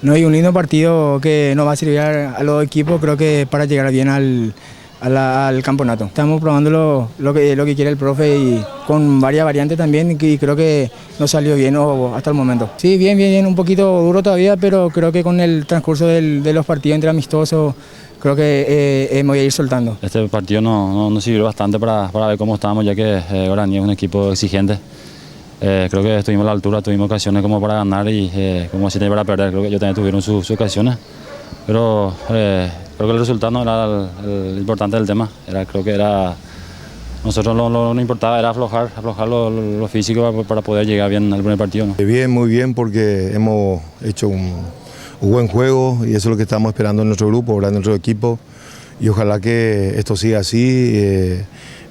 No, y un lindo partido que nos va a servir a los equipos, creo que para llegar bien al campeonato. Estamos probando lo que quiere el profe y con varias variantes también y creo que nos salió bien hasta el momento. Sí, bien, bien, bien, un poquito duro todavía, pero creo que con el transcurso de los partidos entre amistosos, creo que me voy a ir soltando. Este partido nos sirvió bastante para ver cómo estábamos, ya que Guaraní es un equipo exigente. Creo que estuvimos a la altura, tuvimos ocasiones como para ganar y como así para perder. Creo que ellos también tuvieron sus ocasiones, pero creo que el resultado no era el importante del tema. Nosotros lo que importaba era aflojar lo físico para poder llegar bien al primer partido, ¿no? Bien, muy bien, porque hemos hecho un buen juego y eso es lo que estamos esperando en nuestro grupo, ¿verdad? En nuestro equipo, y ojalá que esto siga así.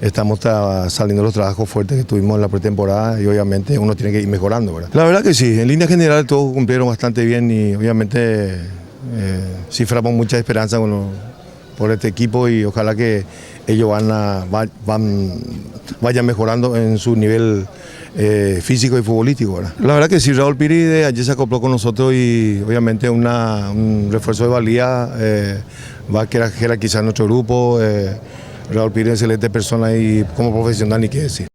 Estamos saliendo los trabajos fuertes que tuvimos en la pretemporada y obviamente uno tiene que ir mejorando, ¿verdad? La verdad que sí, en línea general todos cumplieron bastante bien y obviamente ciframos mucha esperanza por este equipo y ojalá que ellos vayan mejorando en su nivel físico y futbolístico, ¿verdad? La verdad que sí, Raúl Piri ayer se acopló con nosotros y obviamente un refuerzo de valía, va a jerarquizar nuestro grupo. Raúl Piri es excelente persona y como profesional ni qué decir.